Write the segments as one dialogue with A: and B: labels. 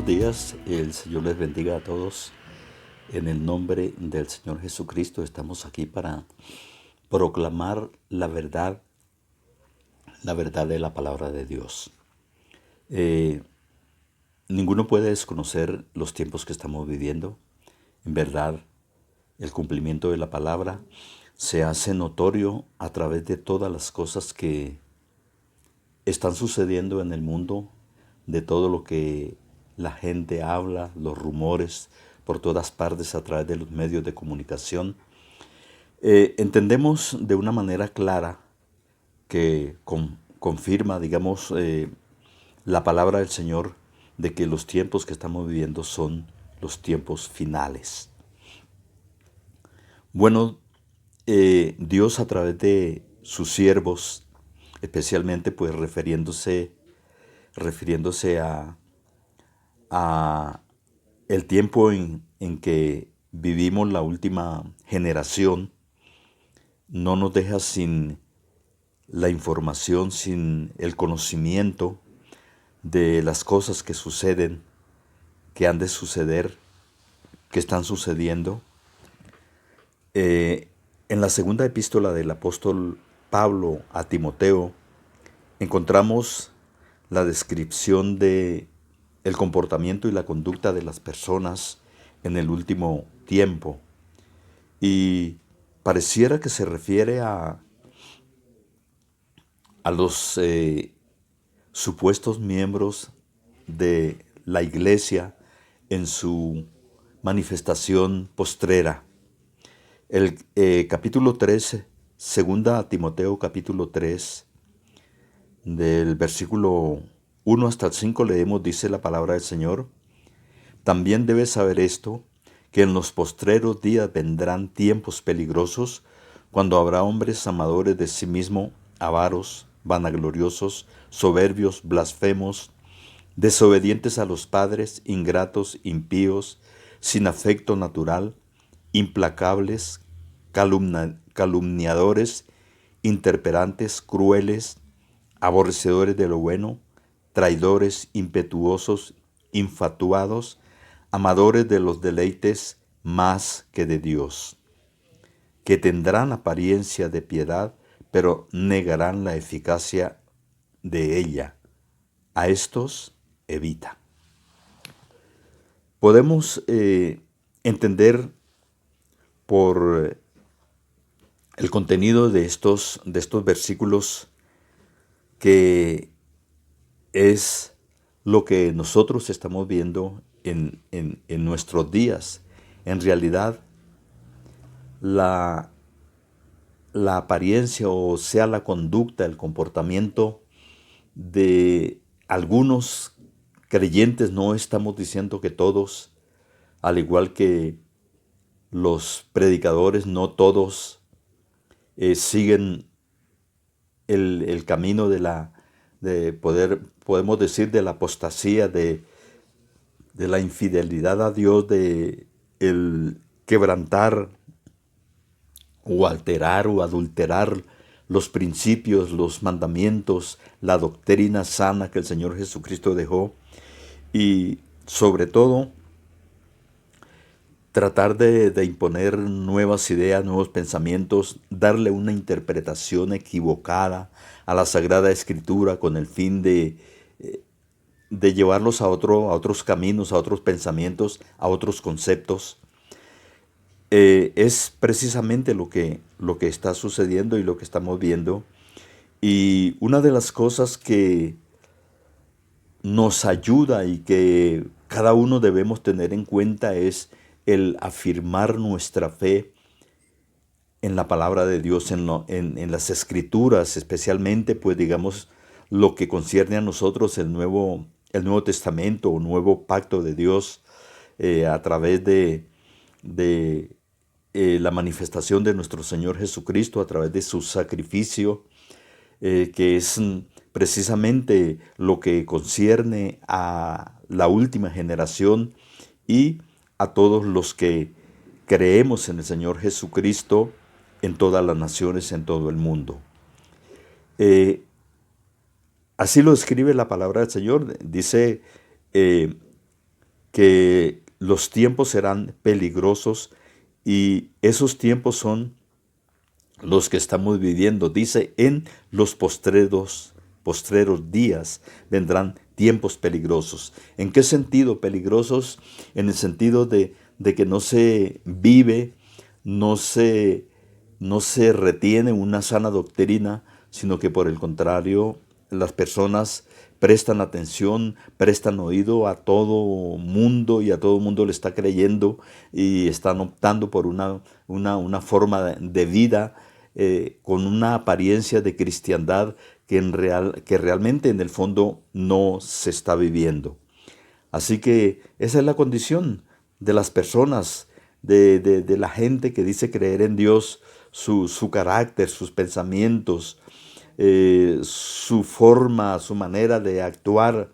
A: Buenos días, el Señor les bendiga a todos. En el nombre del Señor Jesucristo estamos aquí para proclamar la verdad de la palabra de Dios. Eh, Ninguno puede desconocer los tiempos que estamos viviendo. En verdad, el cumplimiento de la palabra se hace notorio a través de todas las cosas que están sucediendo en el mundo, de todo lo que la gente habla, los rumores por todas partes a través de los medios de comunicación. Entendemos de una manera clara que confirma, digamos, la palabra del Señor de que los tiempos que estamos viviendo son los tiempos finales. Bueno, Dios a través de sus siervos, especialmente pues refiriéndose a el tiempo en que vivimos la última generación, no nos deja sin la información, sin el conocimiento de las cosas que suceden, que han de suceder, que están sucediendo. En la segunda epístola del apóstol Pablo a Timoteo encontramos la descripción de el comportamiento y la conducta de las personas en el último tiempo. Y pareciera que se refiere a los supuestos miembros de la iglesia en su manifestación postrera. El capítulo 13, segunda a Timoteo capítulo 3, del versículo 1 hasta el 5 leemos, dice la palabra del Señor: También debes saber esto, que en los postreros días vendrán tiempos peligrosos, cuando habrá hombres amadores de sí mismo, avaros, vanagloriosos, soberbios, blasfemos, desobedientes a los padres, ingratos, impíos, sin afecto natural, implacables, calumniadores, interperantes, crueles, aborrecedores de lo bueno, traidores, impetuosos, infatuados, amadores de los deleites más que de Dios, que tendrán apariencia de piedad, pero negarán la eficacia de ella. A estos evita. Podemos entender por el contenido de estos versículos que es lo que nosotros estamos viendo en nuestros días. En realidad, la apariencia, o sea, la conducta, el comportamiento de algunos creyentes, no estamos diciendo que todos, al igual que los predicadores, no todos siguen el camino podemos decir, de la apostasía, de la infidelidad a Dios, de el quebrantar o alterar o adulterar los principios, los mandamientos, la doctrina sana que el Señor Jesucristo dejó, y sobre todo tratar de imponer nuevas ideas, nuevos pensamientos, darle una interpretación equivocada a la Sagrada Escritura con el fin de llevarlos a otros caminos, a otros pensamientos, a otros conceptos. Es precisamente lo que está sucediendo y lo que estamos viendo. Y una de las cosas que nos ayuda y que cada uno debemos tener en cuenta es el afirmar nuestra fe en la palabra de Dios, en las escrituras, especialmente, pues digamos, lo que concierne a nosotros, el Nuevo Testamento o Nuevo Pacto de Dios, a través de la manifestación de nuestro Señor Jesucristo, a través de su sacrificio, que es precisamente lo que concierne a la última generación y a todos los que creemos en el Señor Jesucristo en todas las naciones, en todo el mundo. Así lo escribe la palabra del Señor. Dice que los tiempos serán peligrosos y esos tiempos son los que estamos viviendo. Dice, en los postreros días vendrán tiempos peligrosos. ¿En qué sentido peligrosos? En el sentido de que no se vive, no se, no se retiene una sana doctrina, sino que por el contrario, las personas prestan atención, prestan oído a todo mundo y a todo mundo le está creyendo y están optando por una forma de vida con una apariencia de cristiandad que realmente en el fondo no se está viviendo. Así que esa es la condición de las personas, de la gente que dice creer en Dios, su carácter, sus pensamientos, su forma, su manera de actuar,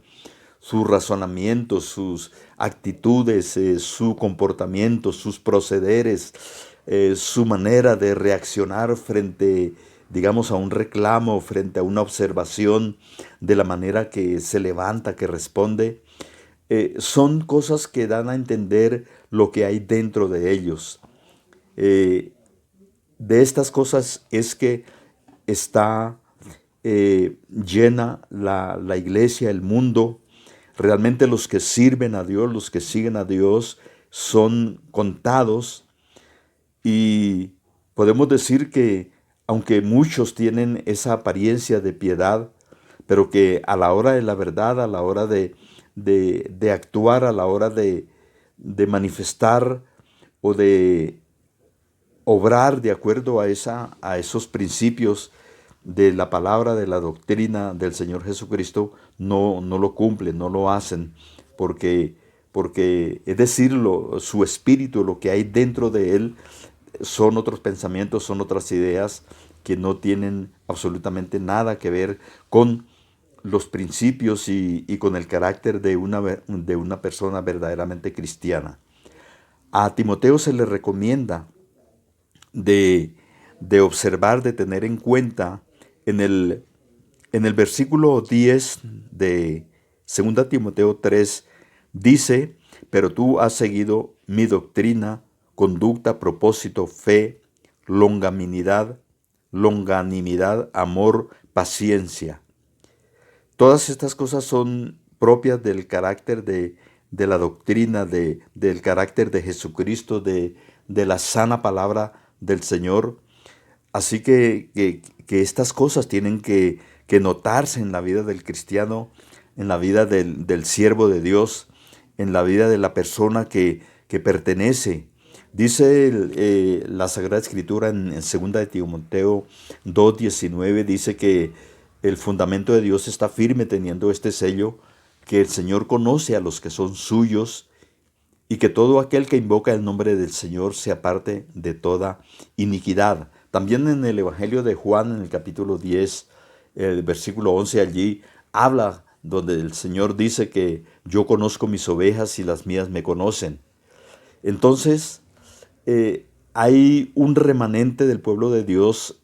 A: sus razonamientos, sus actitudes, su comportamiento, sus procederes, su manera de reaccionar frente, digamos, a un reclamo, frente a una observación, de la manera que se levanta, que responde, son cosas que dan a entender lo que hay dentro de ellos. Eh, de estas cosas es que está llena la iglesia, el mundo. Realmente los que sirven a Dios, los que siguen a Dios, son contados y podemos decir que aunque muchos tienen esa apariencia de piedad, pero que a la hora de la verdad, a la hora de actuar, a la hora de manifestar o de obrar de acuerdo a esos principios de la palabra, de la doctrina del Señor Jesucristo, no lo cumplen, no lo hacen, porque es decirlo, su espíritu, lo que hay dentro de él, son otros pensamientos, son otras ideas que no tienen absolutamente nada que ver con los principios y con el carácter de una persona verdaderamente cristiana. A Timoteo se le recomienda de, de observar, de tener en cuenta en el versículo 10 de 2 Timoteo 3, dice, pero tú has seguido mi doctrina, conducta, propósito, fe, longanimidad, amor, paciencia. Todas estas cosas son propias del carácter de la doctrina, del carácter de Jesucristo, de la sana palabra del Señor. Así que estas cosas tienen que notarse en la vida del cristiano, en la vida del siervo de Dios, en la vida de la persona que pertenece. Dice la Sagrada Escritura en 2 de Timoteo 2:19, dice que el fundamento de Dios está firme teniendo este sello, que el Señor conoce a los que son suyos y que todo aquel que invoca el nombre del Señor se aparte de toda iniquidad. También en el Evangelio de Juan, en el capítulo 10, el versículo 11, allí habla donde el Señor dice que yo conozco mis ovejas y las mías me conocen. Entonces, hay un remanente del pueblo de Dios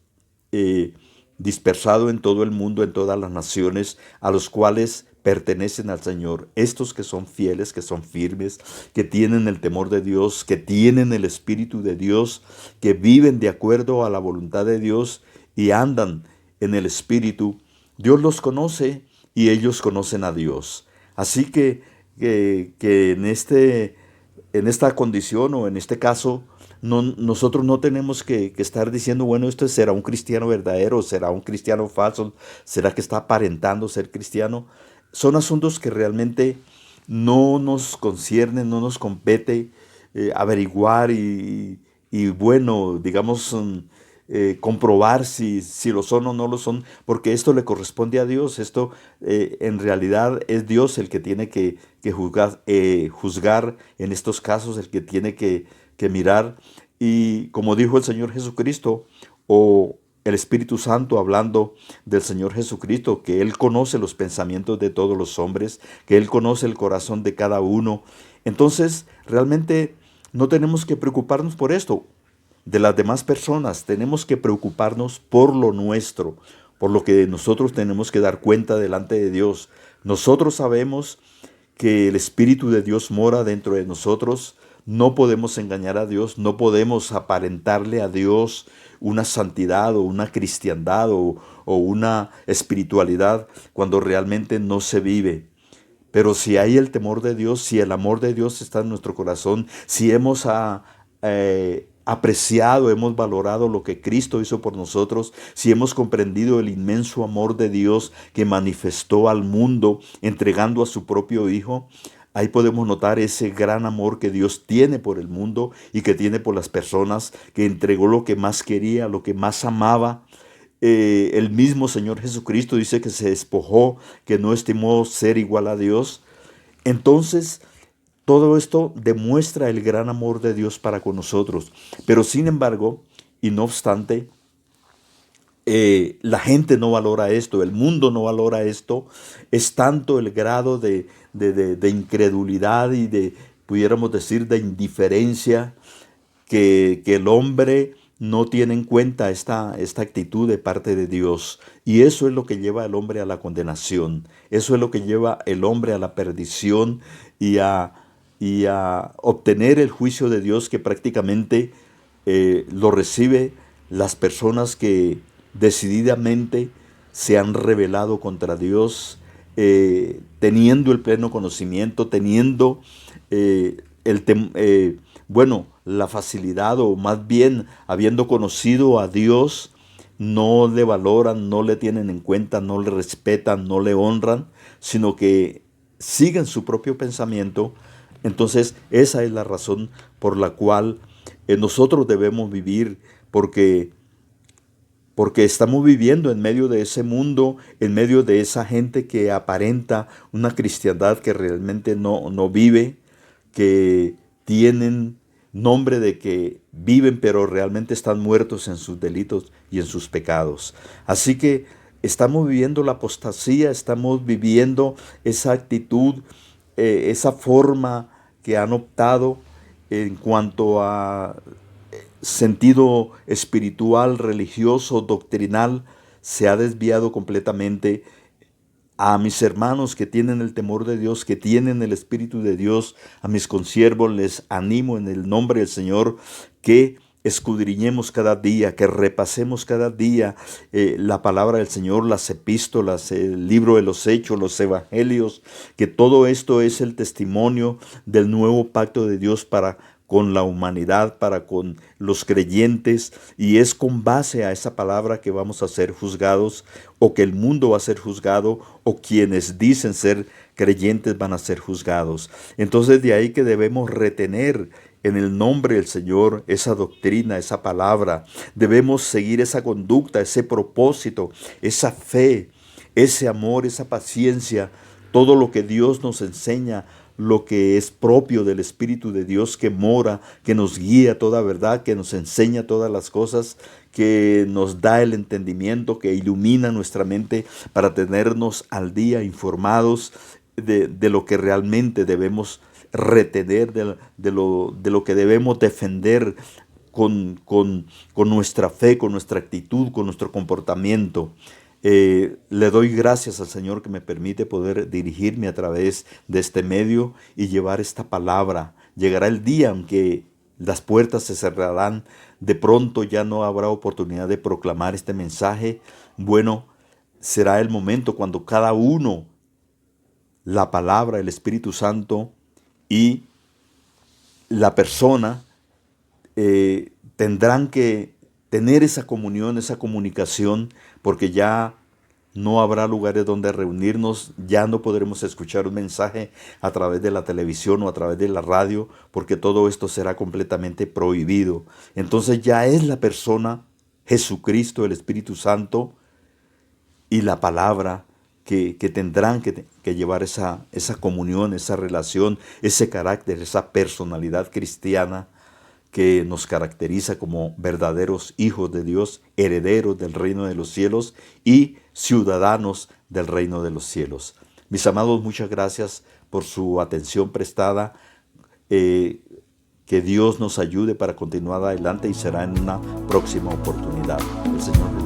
A: dispersado en todo el mundo, en todas las naciones, a los cuales pertenecen al Señor. Estos que son fieles, que son firmes, que tienen el temor de Dios, que tienen el Espíritu de Dios, que viven de acuerdo a la voluntad de Dios y andan en el Espíritu. Dios los conoce y ellos conocen a Dios. Así que en esta condición o en este caso, nosotros no tenemos que estar diciendo, bueno, esto será un cristiano verdadero, será un cristiano falso, será que está aparentando ser cristiano. Son asuntos que realmente no nos conciernen, no nos compete averiguar y bueno, digamos, comprobar si lo son o no lo son, porque esto le corresponde a Dios. Esto en realidad es Dios el que tiene que juzgar en estos casos, el que tiene que mirar. Y como dijo el Señor Jesucristo, o el Espíritu Santo hablando del Señor Jesucristo, que Él conoce los pensamientos de todos los hombres, que Él conoce el corazón de cada uno. Entonces, realmente no tenemos que preocuparnos por esto de las demás personas, tenemos que preocuparnos por lo nuestro, por lo que nosotros tenemos que dar cuenta delante de Dios. Nosotros sabemos que el Espíritu de Dios mora dentro de nosotros. No podemos engañar a Dios, no podemos aparentarle a Dios una santidad o una cristiandad o una espiritualidad cuando realmente no se vive. Pero si hay el temor de Dios, si el amor de Dios está en nuestro corazón, si hemos apreciado, hemos valorado lo que Cristo hizo por nosotros, si hemos comprendido el inmenso amor de Dios que manifestó al mundo entregando a su propio Hijo, ahí podemos notar ese gran amor que Dios tiene por el mundo y que tiene por las personas, que entregó lo que más quería, lo que más amaba. El mismo Señor Jesucristo dice que se despojó, que no estimó ser igual a Dios. Entonces, todo esto demuestra el gran amor de Dios para con nosotros. Pero sin embargo, y no obstante, la gente no valora esto, el mundo no valora esto. Es tanto el grado de incredulidad y pudiéramos decir, de indiferencia que el hombre no tiene en cuenta esta actitud de parte de Dios. Y eso es lo que lleva al hombre a la condenación. Eso es lo que lleva el hombre a la perdición y a obtener el juicio de Dios que prácticamente lo recibe las personas que decididamente se han rebelado contra Dios, teniendo el pleno conocimiento, teniendo la facilidad, o más bien habiendo conocido a Dios, no le valoran, no le tienen en cuenta, no le respetan, no le honran, sino que siguen su propio pensamiento. Entonces esa es la razón por la cual nosotros debemos vivir, porque estamos viviendo en medio de ese mundo, en medio de esa gente que aparenta una cristiandad que realmente no vive, que tienen nombre de que viven, pero realmente están muertos en sus delitos y en sus pecados. Así que estamos viviendo la apostasía, estamos viviendo esa actitud, esa forma que han optado en cuanto a sentido espiritual, religioso, doctrinal, se ha desviado completamente. A mis hermanos que tienen el temor de Dios, que tienen el Espíritu de Dios, a mis consiervos les animo en el nombre del Señor que escudriñemos cada día, que repasemos cada día la palabra del Señor, las epístolas, el libro de los Hechos, los evangelios, que todo esto es el testimonio del nuevo pacto de Dios para con la humanidad, para con los creyentes, y es con base a esa palabra que vamos a ser juzgados, o que el mundo va a ser juzgado, o quienes dicen ser creyentes van a ser juzgados. Entonces de ahí que debemos retener en el nombre del Señor esa doctrina, esa palabra. Debemos seguir esa conducta, ese propósito, esa fe, ese amor, esa paciencia, todo lo que Dios nos enseña, lo que es propio del Espíritu de Dios que mora, que nos guía toda verdad, que nos enseña todas las cosas, que nos da el entendimiento, que ilumina nuestra mente para tenernos al día informados de lo que realmente debemos retener, de lo que debemos defender con nuestra fe, con nuestra actitud, con nuestro comportamiento. Le doy gracias al Señor que me permite poder dirigirme a través de este medio y llevar esta palabra. Llegará el día en que las puertas se cerrarán, de pronto ya no habrá oportunidad de proclamar este mensaje. Bueno, será el momento cuando cada uno, la palabra, el Espíritu Santo y la persona tendrán que tener esa comunión, esa comunicación, porque ya no habrá lugares donde reunirnos, ya no podremos escuchar un mensaje a través de la televisión o a través de la radio, porque todo esto será completamente prohibido. Entonces ya es la persona, Jesucristo, el Espíritu Santo y la palabra que tendrán que llevar esa comunión, esa relación, ese carácter, esa personalidad cristiana que nos caracteriza como verdaderos hijos de Dios, herederos del reino de los cielos y ciudadanos del reino de los cielos. Mis amados, muchas gracias por su atención prestada. Que Dios nos ayude para continuar adelante y será en una próxima oportunidad. El Señor